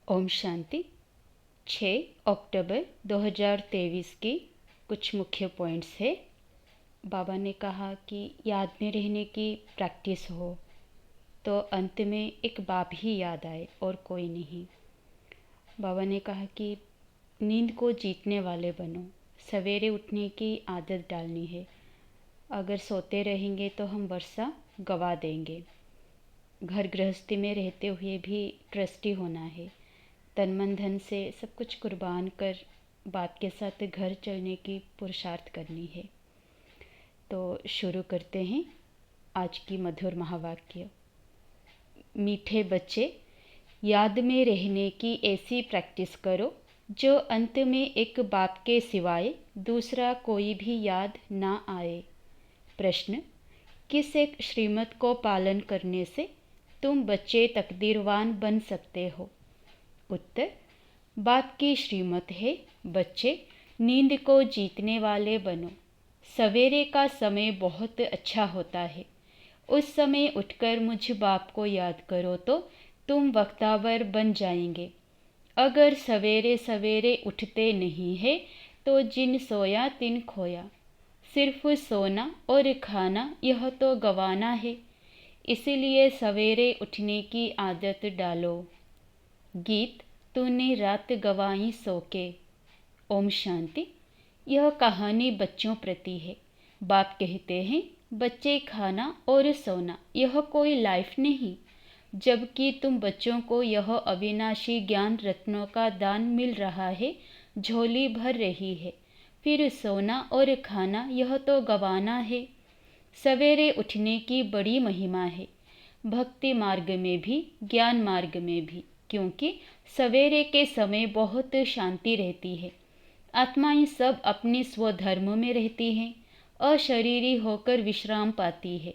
ओम शांति। 6 अक्टूबर 2023 की कुछ मुख्य पॉइंट्स है। बाबा ने कहा कि याद में रहने की प्रैक्टिस हो तो अंत में एक बाप ही याद आए और कोई नहीं। बाबा ने कहा कि नींद को जीतने वाले बनो, सवेरे उठने की आदत डालनी है। अगर सोते रहेंगे तो हम वर्षा गवा देंगे। घर गृहस्थी में रहते हुए भी ट्रस्टी होना है। तन मन धन से सब कुछ कुर्बान कर बाप के साथ घर चलने की पुरुषार्थ करनी है। तो शुरू करते हैं आज की मधुर महावाक्य। मीठे बच्चे, याद में रहने की ऐसी प्रैक्टिस करो जो अंत में एक बाप के सिवाय दूसरा कोई भी याद ना आए। प्रश्न, किस एक श्रीमत को पालन करने से तुम बच्चे तकदीरवान बन सकते हो? उत्तर, बाप की श्रीमत है, बच्चे नींद को जीतने वाले बनो। सवेरे का समय बहुत अच्छा होता है। उस समय उठकर मुझ बाप को याद करो तो तुम वक्तावर बन जाएंगे। अगर सवेरे सवेरे उठते नहीं है तो जिन सोया तिन खोया। सिर्फ सोना और खाना यह तो गंवाना है, इसीलिए सवेरे उठने की आदत डालो। गीत, तूने रात गवाई सो के। ओम शांति। यह कहानी बच्चों प्रति है। बाप कहते हैं, बच्चे खाना और सोना यह कोई लाइफ नहीं, जबकि तुम बच्चों को यह अविनाशी ज्ञान रत्नों का दान मिल रहा है, झोली भर रही है। फिर सोना और खाना यह तो गंवाना है। सवेरे उठने की बड़ी महिमा है, भक्ति मार्ग में भी ज्ञान मार्ग में भी, क्योंकि सवेरे के समय बहुत शांति रहती है। आत्माएं सब अपने स्वधर्म में रहती हैं, अशरीरी होकर विश्राम पाती है।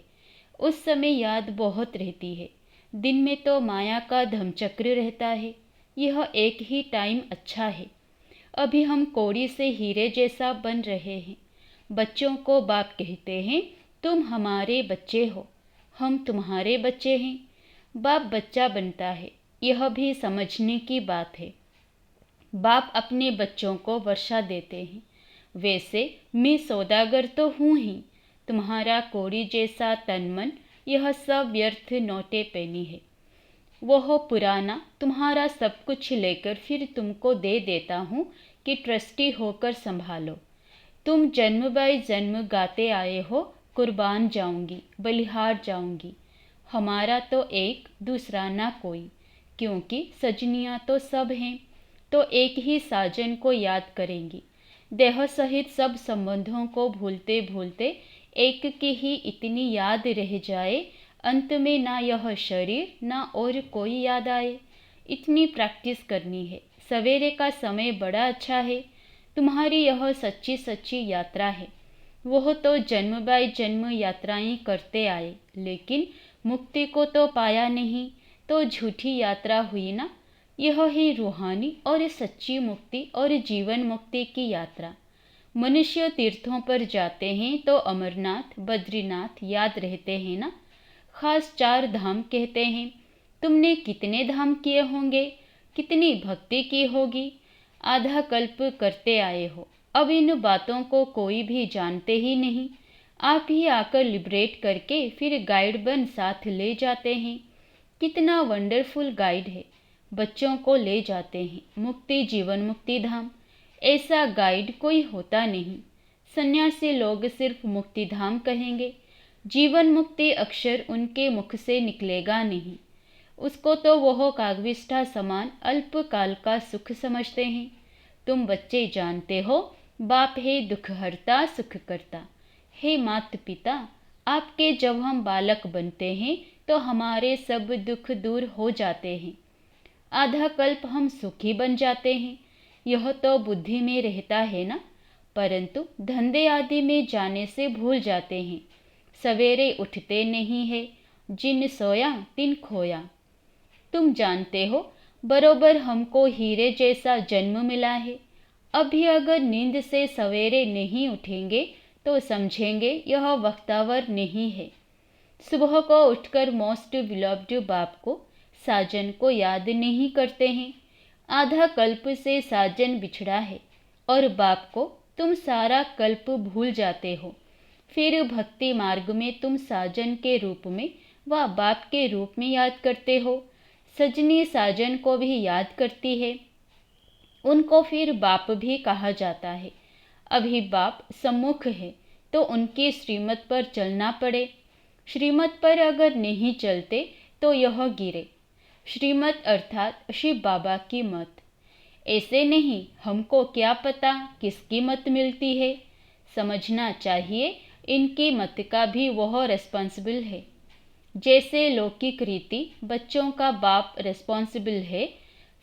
उस समय याद बहुत रहती है। दिन में तो माया का धमचक्र रहता है। यह एक ही टाइम अच्छा है। अभी हम कौड़ी से हीरे जैसा बन रहे हैं। बच्चों को बाप कहते हैं, तुम हमारे बच्चे हो, हम तुम्हारे बच्चे हैं। बाप बच्चा बनता है, यह भी समझने की बात है। बाप अपने बच्चों को वर्षा देते हैं। वैसे मैं सौदागर तो हूँ ही। तुम्हारा कौड़ी जैसा तन मन यह सब व्यर्थ नोटे पेनी है। वह पुराना तुम्हारा सब कुछ लेकर फिर तुमको दे देता हूँ कि ट्रस्टी होकर संभालो। तुम जन्म बाय जन्म गाते आए हो, कुर्बान जाऊंगी, बलिहार जाऊंगी। हमारा तो एक, दूसरा ना कोई, क्योंकि सजनियाँ तो सब हैं, तो एक ही साजन को याद करेंगी। देह सहित सब संबंधों को भूलते भूलते एक की ही इतनी याद रह जाए, अंत में ना यह शरीर ना और कोई याद आए। इतनी प्रैक्टिस करनी है। सवेरे का समय बड़ा अच्छा है। तुम्हारी यह सच्ची सच्ची यात्रा है। वह तो जन्म बाय जन्म यात्राएं करते आए, लेकिन मुक्ति को तो पाया नहीं, तो झूठी यात्रा हुई ना। यह है रूहानी और सच्ची मुक्ति और जीवन मुक्ति की यात्रा। मनुष्य तीर्थों पर जाते हैं तो अमरनाथ, बद्रीनाथ याद रहते हैं ना। खास 4 धाम कहते हैं। तुमने कितने धाम किए होंगे, कितनी भक्ति की होगी, आधा कल्प करते आए हो। अब इन बातों को कोई भी जानते ही नहीं। आप ही आकर लिबरेट करके फिर गाइड बन साथ ले जाते हैं। कितना वंडरफुल गाइड है। बच्चों को ले जाते हैं मुक्ति जीवन मुक्ति धाम। ऐसा गाइड कोई होता नहीं। सन्यासी लोग सिर्फ मुक्ति धाम कहेंगे। जीवन मुक्ति अक्षर उनके मुख से निकलेगा नहीं। उसको तो वह कागविष्ठा समान अल्पकाल का सुख समझते हैं। तुम बच्चे जानते हो, बाप है दुख हरता सुख करता। हे माता पिता, आपके जब हम बालक बनते हैं तो हमारे सब दुख दूर हो जाते हैं। आधा कल्प हम सुखी बन जाते हैं। यह तो बुद्धि में रहता है ना, परंतु धंधे आदि में जाने से भूल जाते हैं। सवेरे उठते नहीं है, जिन सोया तिन खोया। तुम जानते हो, बरोबर हमको हीरे जैसा जन्म मिला है। अभी अगर नींद से सवेरे नहीं उठेंगे तो समझेंगे यह वक्तावर नहीं है। सुबह को उठकर मोस्ट बिलव्ड बाप को, साजन को याद नहीं करते हैं। आधा कल्प से साजन बिछड़ा है और बाप को तुम सारा कल्प भूल जाते हो। फिर भक्ति मार्ग में तुम साजन के रूप में व बाप के रूप में याद करते हो। सजनी साजन को भी याद करती है, उनको फिर बाप भी कहा जाता है। अभी बाप सम्मुख है तो उनकी श्रीमत पर चलना पड़े। श्रीमत पर अगर नहीं चलते तो यह गिरे। श्रीमत अर्थात शिव बाबा की मत। ऐसे नहीं हमको क्या पता किसकी मत मिलती है। समझना चाहिए इनकी मत का भी वह रिस्पॉन्सिबल है। जैसे लौकिक रीति बच्चों का बाप रिस्पॉन्सिबल है,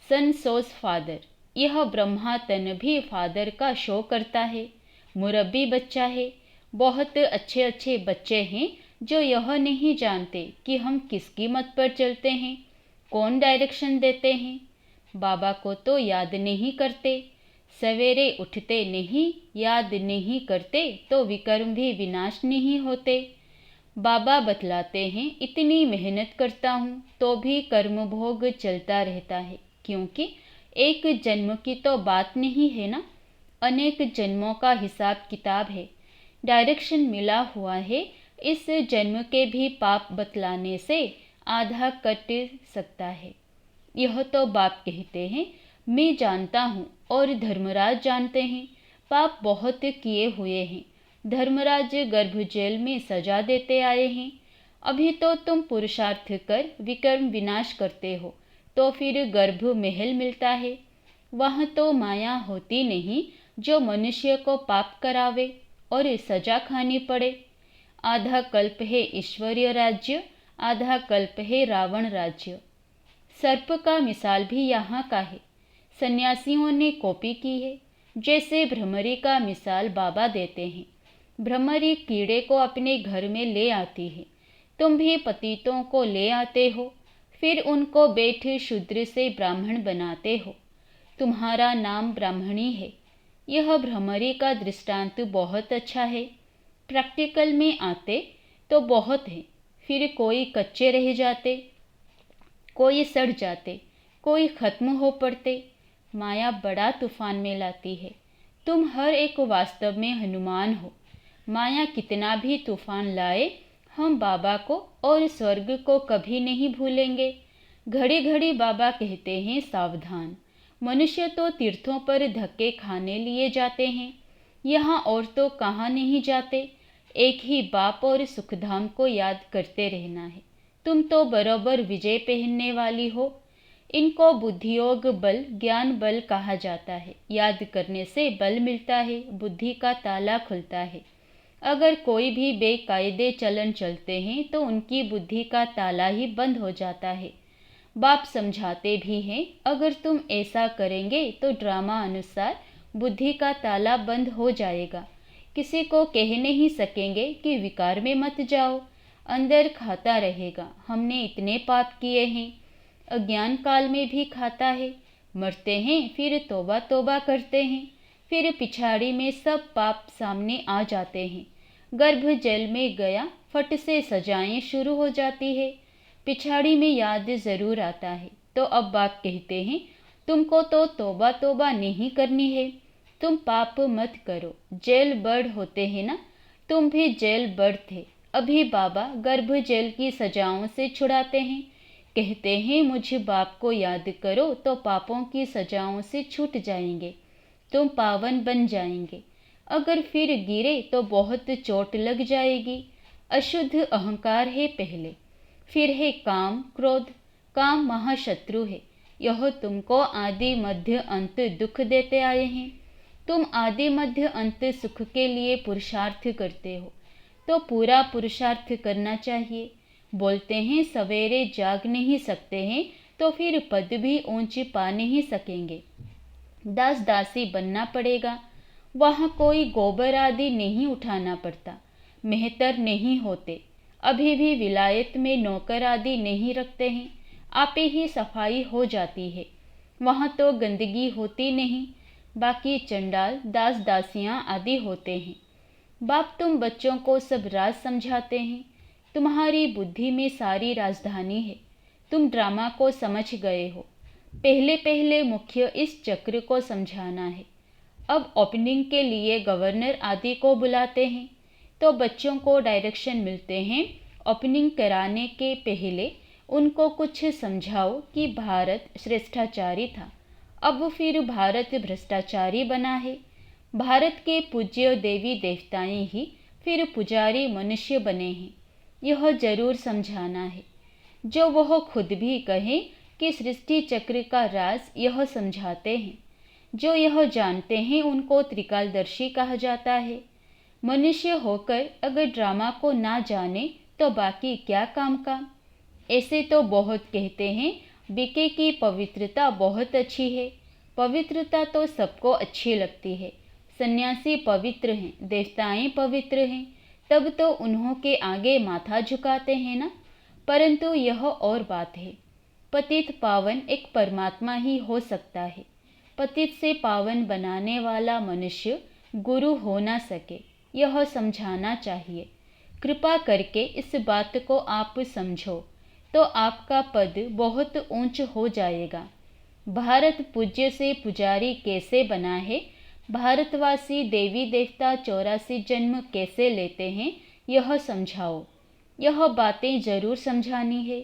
सन सोज फादर, यह ब्रह्मा तन भी फादर का शो करता है। मुरब्बी बच्चा है। बहुत अच्छे अच्छे बच्चे हैं जो यह नहीं जानते कि हम किसकी मत पर चलते हैं, कौन डायरेक्शन देते हैं। बाबा को तो याद नहीं करते, सवेरे उठते नहीं, याद नहीं करते तो विकर्म भी विनाश नहीं होते। बाबा बतलाते हैं इतनी मेहनत करता हूँ तो भी कर्म भोग चलता रहता है, क्योंकि एक जन्म की तो बात नहीं है ना, अनेक जन्मों का हिसाब किताब है। डायरेक्शन मिला हुआ है, इस जन्म के भी पाप बतलाने से आधा कट सकता है। यह तो बाप कहते हैं, मैं जानता हूँ और धर्मराज जानते हैं, पाप बहुत किए हुए हैं। धर्मराज गर्भ जेल में सजा देते आए हैं। अभी तो तुम पुरुषार्थ कर विकर्म विनाश करते हो तो फिर गर्भ महल मिलता है। वहाँ तो माया होती नहीं जो मनुष्य को पाप करावे और सजा खानी पड़े। आधा कल्प है ईश्वरीय राज्य, आधा कल्प है रावण राज्य। सर्प का मिसाल भी यहाँ का है, सन्यासियों ने कॉपी की है। जैसे भ्रमरी का मिसाल बाबा देते हैं। भ्रमरी कीड़े को अपने घर में ले आती है, तुम भी पतितों को ले आते हो, फिर उनको बैठ शूद्र से ब्राह्मण बनाते हो। तुम्हारा नाम ब्राह्मणी है। यह भ्रमरी का दृष्टांत बहुत अच्छा है। प्रैक्टिकल में आते तो बहुत है, फिर कोई कच्चे रह जाते, कोई सड़ जाते, कोई खत्म हो पड़ते। माया बड़ा तूफान में लाती है। तुम हर एक वास्तव में हनुमान हो। माया कितना भी तूफान लाए, हम बाबा को और स्वर्ग को कभी नहीं भूलेंगे। घड़ी घड़ी बाबा कहते हैं सावधान। मनुष्य तो तीर्थों पर धक्के खाने लिए जाते हैं, यहाँ और तो कहाँ नहीं जाते। एक ही बाप और सुखधाम को याद करते रहना है। तुम तो बराबर विजय पहनने वाली हो। इनको बुद्धियोग बल, ज्ञान बल कहा जाता है। याद करने से बल मिलता है, बुद्धि का ताला खुलता है। अगर कोई भी बेकायदे चलन चलते हैं तो उनकी बुद्धि का ताला ही बंद हो जाता है। बाप समझाते भी हैं, अगर तुम ऐसा करेंगे तो ड्रामा अनुसार बुद्धि का ताला बंद हो जाएगा। किसी को कह नहीं सकेंगे कि विकार में मत जाओ, अंदर खाता रहेगा, हमने इतने पाप किए हैं। अज्ञान काल में भी खाता है, मरते हैं फिर तौबा तौबा करते हैं, फिर पिछाड़ी में सब पाप सामने आ जाते हैं। गर्भ जल में गया, फट से सजाएं शुरू हो जाती है, पिछाड़ी में याद जरूर आता है। तो अब बाप कहते हैं, तुमको तो तौबा तौबा नहीं करनी है, तुम पाप मत करो। जेल बर्ड होते हैं ना, तुम भी जेल बर्ड थे। अभी बाबा गर्भ जेल की सजाओं से छुड़ाते हैं। कहते हैं मुझ बाप को याद करो तो पापों की सजाओं से छूट जाएंगे, तुम पावन बन जाएंगे। अगर फिर गिरे तो बहुत चोट लग जाएगी। अशुद्ध अहंकार है पहले, फिर है काम क्रोध। काम महाशत्रु है, यह तुमको आदि मध्य अंत दुख देते आए हैं। तुम आदि मध्य अंत सुख के लिए पुरुषार्थ करते हो तो पूरा पुरुषार्थ करना चाहिए। बोलते हैं सवेरे जाग नहीं सकते हैं तो फिर पद भी ऊंची पा नहीं सकेंगे, दास दासी बनना पड़ेगा। वहाँ कोई गोबर आदि नहीं उठाना पड़ता, मेहतर नहीं होते। अभी भी विलायत में नौकर आदि नहीं रखते हैं, आपे ही सफाई हो जाती है। वहाँ तो गंदगी होती नहीं, बाकी चंडाल दास दासियाँ आदि होते हैं। बाप तुम बच्चों को सब राज समझाते हैं, तुम्हारी बुद्धि में सारी राजधानी है। तुम ड्रामा को समझ गए हो। पहले पहले मुख्य इस चक्र को समझाना है। अब ओपनिंग के लिए गवर्नर आदि को बुलाते हैं तो बच्चों को डायरेक्शन मिलते हैं। ओपनिंग कराने के पहले उनको कुछ समझाओ कि भारत श्रेष्ठाचारी था, अब फिर भारत भ्रष्टाचारी बना है। भारत के पूज्य देवी देवताएं ही फिर पुजारी मनुष्य बने हैं, यह जरूर समझाना है। जो वह खुद भी कहें कि सृष्टि चक्र का राज यह समझाते हैं। जो यह जानते हैं उनको त्रिकालदर्शी कहा जाता है। मनुष्य होकर अगर ड्रामा को ना जाने तो बाकी क्या काम का। ऐसे तो बहुत कहते हैं बीके की पवित्रता बहुत अच्छी है। पवित्रता तो सबको अच्छी लगती है। सन्यासी पवित्र हैं, देवताएं पवित्र हैं, तब तो उन्हों के आगे माथा झुकाते हैं ना। परंतु यह और बात है, पतित पावन एक परमात्मा ही हो सकता है। पतित से पावन बनाने वाला मनुष्य गुरु हो ना सके, यह समझाना चाहिए। कृपा करके इस बात को आप समझो तो आपका पद बहुत ऊंच हो जाएगा। भारत पूज्य से पुजारी कैसे बना है, भारतवासी देवी देवता 84 जन्म कैसे लेते हैं, यह समझाओ। यह बातें जरूर समझानी है।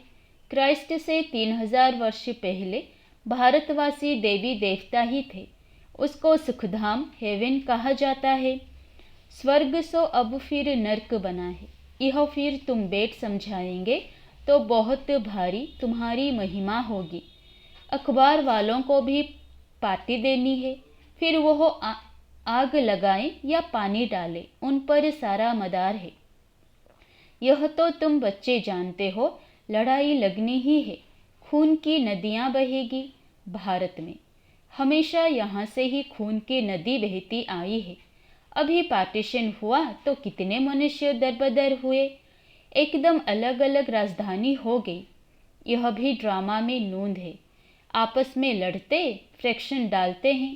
क्राइस्ट से 3000 वर्ष पहले भारतवासी देवी देवता ही थे। उसको सुखधाम हेवन कहा जाता है। स्वर्ग सो अब फिर नर्क बना है, यह फिर तुम बैठ समझाएंगे तो बहुत भारी तुम्हारी महिमा होगी। अखबार वालों को भी पार्टी देनी है, फिर वह आग लगाएं या पानी डालें, उन पर सारा मदार है। यह तो तुम बच्चे जानते हो, लड़ाई लगनी ही है, खून की नदियां बहेगी। भारत में हमेशा यहाँ से ही खून की नदी बहती आई है। अभी पार्टीशन हुआ तो कितने मनुष्य दरबदर हुए, एकदम अलग अलग राजधानी हो गई। यह भी ड्रामा में नूंद है। आपस में लड़ते फ्रैक्शन डालते हैं।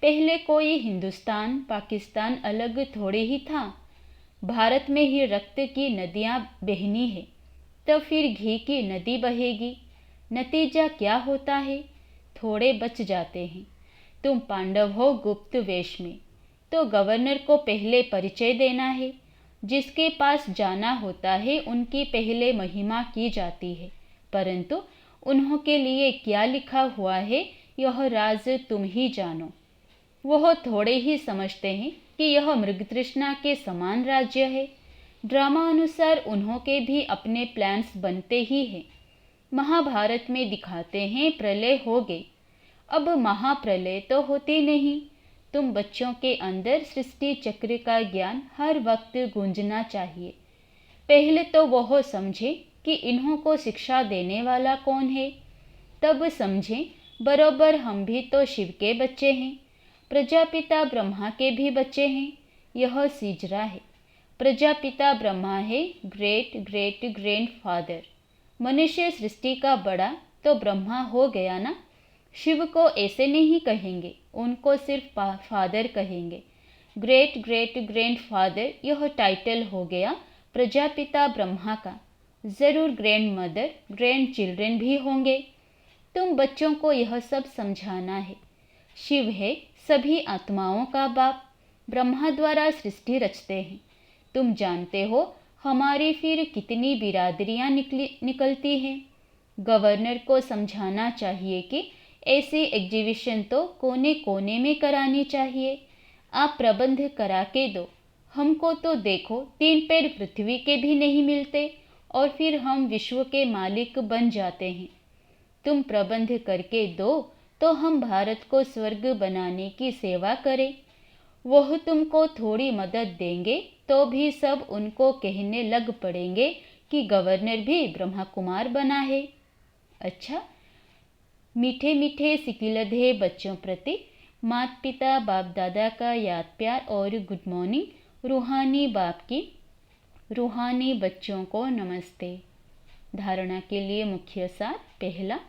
पहले कोई हिंदुस्तान पाकिस्तान अलग थोड़े ही था। भारत में ही रक्त की नदियां बहनी है, तो फिर घी की नदी बहेगी। नतीजा क्या होता है, थोड़े बच जाते हैं। तुम पांडव हो गुप्त वेश में, तो गवर्नर को पहले परिचय देना है। जिसके पास जाना होता है उनकी पहले महिमा की जाती है, परंतु उन्हों के लिए क्या लिखा हुआ है यह राज तुम ही जानो। वह थोड़े ही समझते हैं कि यह मृगतृष्णा के समान राज्य है। ड्रामा अनुसार उन्हों के भी अपने प्लान्स बनते ही हैं। महाभारत में दिखाते हैं प्रलय हो गई, अब महाप्रलय तो होती नहीं। तुम बच्चों के अंदर सृष्टि चक्र का ज्ञान हर वक्त गूंजना चाहिए। पहले तो वह समझे कि इन्हों को शिक्षा देने वाला कौन है, तब समझें बरोबर हम भी तो शिव के बच्चे हैं, प्रजापिता ब्रह्मा के भी बच्चे हैं। यह सीजरा है। प्रजापिता ब्रह्मा है, ग्रेट ग्रेट ग्रैंडफादर। मनुष्य सृष्टि का बड़ा तो ब्रह्मा हो गया ना। शिव को ऐसे नहीं कहेंगे, उनको सिर्फ फादर कहेंगे। ग्रेट ग्रेट ग्रैंडफादर यह टाइटल हो गया प्रजापिता ब्रह्मा का। जरूर ग्रैंड मदर ग्रैंड चिल्ड्रन भी होंगे। तुम बच्चों को यह सब समझाना है। शिव है सभी आत्माओं का बाप, ब्रह्मा द्वारा सृष्टि रचते हैं। तुम जानते हो हमारी फिर कितनी बिरादरियां निकलती हैं। गवर्नर को समझाना चाहिए कि ऐसी एग्जीबिशन तो कोने कोने में करानी चाहिए। आप प्रबंध करा के दो। हमको तो देखो 3 पैर पृथ्वी के भी नहीं मिलते और फिर हम विश्व के मालिक बन जाते हैं। तुम प्रबंध करके दो तो हम भारत को स्वर्ग बनाने की सेवा करें। वह तुमको थोड़ी मदद देंगे तो भी सब उनको कहने लग पड़ेंगे कि गवर्नर भी ब्रह्मा कुमार बना है। अच्छा, मीठे मीठे सिकिलधे बच्चों प्रति माता पिता बाप दादा का याद प्यार और गुड मॉर्निंग। रूहानी बाप की रूहानी बच्चों को नमस्ते। धारणा के लिए मुख्य सार। पहला,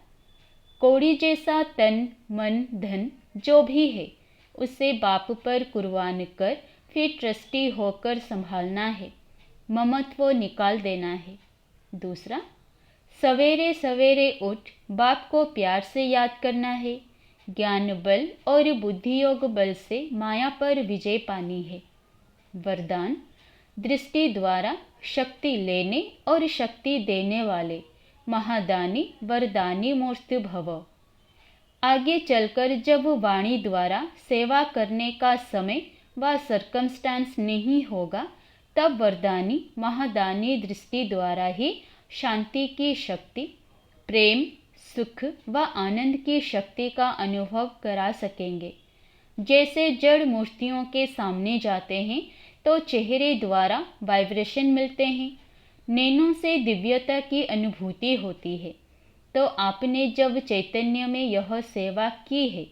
कौड़ी जैसा तन मन धन जो भी है उसे बाप पर कुर्बान कर फिर ट्रस्टी होकर संभालना है, ममत्व निकाल देना है। दूसरा, सवेरे सवेरे उठ बाप को प्यार से याद करना है। ज्ञान बल और बुद्धि योग बल से माया पर विजय पानी है। वरदान: दृष्टि द्वारा शक्ति लेने और शक्ति देने वाले महादानी वरदानी मूर्ति भव। आगे चलकर जब वाणी द्वारा सेवा करने का समय व सर्कमस्टांस नहीं होगा, तब वरदानी महादानी दृष्टि द्वारा ही शांति की शक्ति, प्रेम, सुख व आनंद की शक्ति का अनुभव करा सकेंगे। जैसे जड़ मूर्तियों के सामने जाते हैं तो चेहरे द्वारा वाइब्रेशन मिलते हैं, नैनों से दिव्यता की अनुभूति होती है। तो आपने जब चैतन्य में यह सेवा की है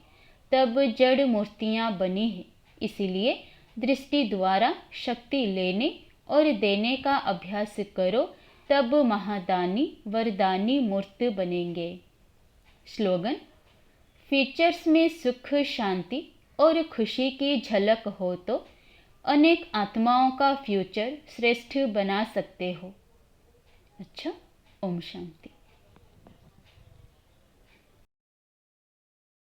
तब जड़ मूर्तियाँ बनी हैं। इसीलिए दृष्टि द्वारा शक्ति लेने और देने का अभ्यास करो, तब महादानी वरदानी मूर्ति बनेंगे। स्लोगन: फीचर्स में सुख, शांति और खुशी की झलक हो तो अनेक आत्माओं का फ्यूचर श्रेष्ठ बना सकते हो। अच्छा, ओम शांति।